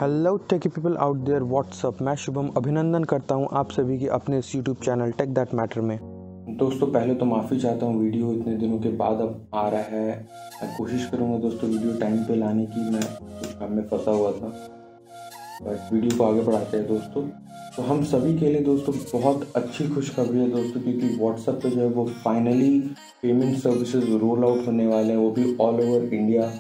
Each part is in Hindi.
Hello techie people out there what's up. मैं शुभम अभिनंदन करता हूं आप सभी की अपने इस YouTube channel tech that matter में। दोस्तों पहले तो माफ़ी चाहता हूं, वीडियो इतने दिनों के बाद अब आ रहा है। मैं कोशिश करूंगा दोस्तों वीडियो टाइम पे लाने की। मैं कुछ काम में फंसा हुआ था, बट वीडियो को आगे बढ़ाते हैं दोस्तों। तो हम सभी के लिए दोस्तों बहुत अच्छी खुशखबरी है दोस्तों, क्योंकि व्हाट्सएप पे जो है वो finally payment services roll out होने वाले हैं, वो भी ऑल ओवर इंडिया।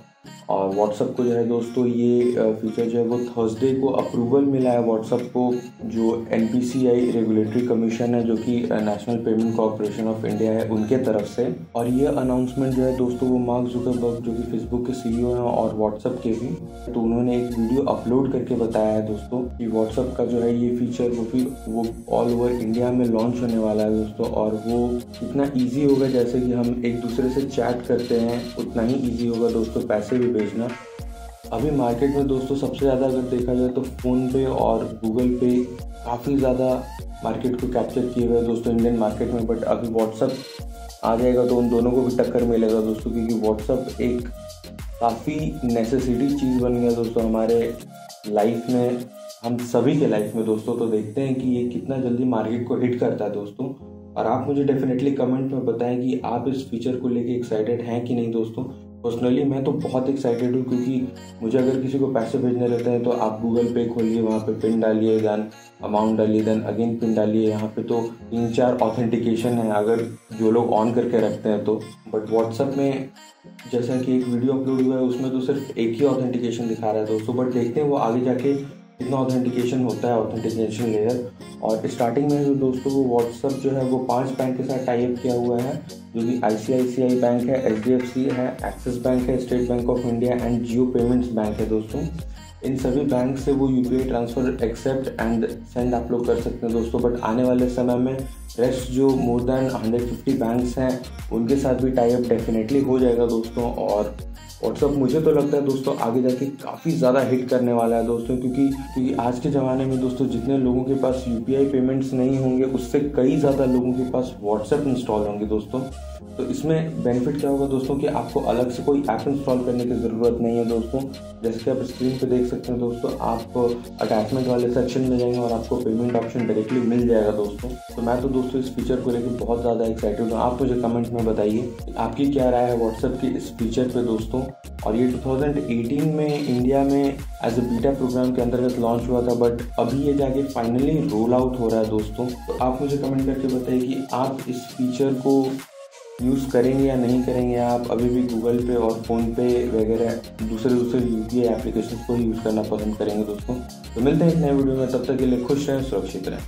और व्हाट्सएप को जो है दोस्तों ये फीचर जो है वो थर्सडे को अप्रूवल मिला है व्हाट्सएप को, जो NPCI रेगुलेटरी कमीशन है, जो कि national payment corporation of India है, उनके तरफ से। और ये अनाउंसमेंट जो है दोस्तों वो मार्क जुकरबर्ग जो कि फेसबुक के CEO हैं और व्हाट्सएप के भी, तो उन्होंने एक वीडियो अपलोड करके बताया है दोस्तों कि व्हाट्सएप का जो है ये फीचर वो ऑल ओवर इंडिया में लॉन्च होने वाला है दोस्तों। और वो इतना ईजी होगा, जैसे कि हम एक दूसरे से चैट करते हैं उतना ही ईजी होगा दोस्तों पैसे भी भेजना। अभी मार्केट में दोस्तों सबसे ज़्यादा अगर देखा जाए तो फ़ोन पे और गूगल पे काफ़ी ज़्यादा मार्केट को कैप्चर किए हुए दोस्तों इंडियन मार्केट में। बट अभी व्हाट्सएप आ जाएगा तो उन दोनों को भी टक्कर मिलेगा दोस्तों, क्योंकि व्हाट्सएप एक काफ़ी नेसेसिटी चीज़ बन गया दोस्तों हमारे लाइफ में, हम सभी के लाइफ में दोस्तों। तो देखते हैं कि ये कितना जल्दी मार्केट को हिट करता है दोस्तों। और आप मुझे डेफिनेटली कमेंट में बताएं कि आप इस फीचर को लेके एक्साइटेड हैं कि नहीं दोस्तों। पर्सनली मैं तो बहुत एक्साइटेड हूँ, क्योंकि मुझे अगर किसी को पैसे भेजने रहते हैं तो आप गूगल पे खोलिए, वहाँ पे पिन डालिए, देन अमाउंट डालिए, देन अगेन पिन डालिए। यहाँ पे तो 3-4 ऑथेंटिकेशन है अगर जो लोग ऑन करके रखते हैं तो। बट व्हाट्सएप में जैसा कि एक वीडियो अपलोड हुआ है उसमें तो सिर्फ एक ही ऑथेंटिकेशन दिखा रहा है दोस्तों। बट देखते हैं वो आगे जाके कितना ऑथेंटिकेशन होता है, ऑथेंटिकेशन लेयर। और स्टार्टिंग में जो दोस्तों वो व्हाट्सएप जो है वो 5 बैंक के साथ टाई अप किया हुआ है, जो कि ICICI बैंक है, HDFC है, एक्सिस बैंक है, State Bank of India and Jio payments bank है दोस्तों। इन सभी बैंक से वो UPI transfer accept and send आप लोग कर सकते हैं दोस्तों। बट आने वाले समय में रेस्ट जो मोर देन 150 बैंक्स हैं उनके साथ भी टाई अप डेफिनेटली हो जाएगा दोस्तों। और व्हाट्सअप मुझे तो लगता है दोस्तों आगे जाके काफ़ी ज़्यादा हिट करने वाला है दोस्तों, क्योंकि आज के ज़माने में दोस्तों जितने लोगों के पास UPI पेमेंट्स नहीं होंगे उससे कई ज़्यादा लोगों के पास व्हाट्सएप इंस्टॉल होंगे दोस्तों। तो इसमें बेनिफिट क्या होगा दोस्तों कि आपको अलग से कोई ऐप इंस्टॉल करने की ज़रूरत नहीं है दोस्तों। जैसे कि आप स्क्रीन पे देख सकते हैं दोस्तों, आप अटैचमेंट वाले सेक्शन में जाएंगे और आपको पेमेंट ऑप्शन डायरेक्टली मिल जाएगा दोस्तों। तो मैं तो दोस्तों इस फीचर को लेकर बहुत ज़्यादा एक्साइटेड हूँ। आप मुझे कमेंट में बताइए आपकी क्या राय है व्हाट्सएप की इस फीचर पे दोस्तों। और ये 2018 में इंडिया में एज ए बीटा प्रोग्राम के अंतर्गत लॉन्च हुआ था, बट अभी ये जाके फाइनली रोल आउट हो रहा है दोस्तों। तो आप मुझे कमेंट करके बताइए कि आप इस फीचर को यूज़ करेंगे या नहीं करेंगे। आप अभी भी गूगल पे और फ़ोन पे वगैरह दूसरे UPI एप्लीकेशन को ही यूज़ करना पसंद करेंगे दोस्तों। तो मिलते हैं एक नए वीडियो में, तब तक के लिए खुश रहें, सुरक्षित रहें।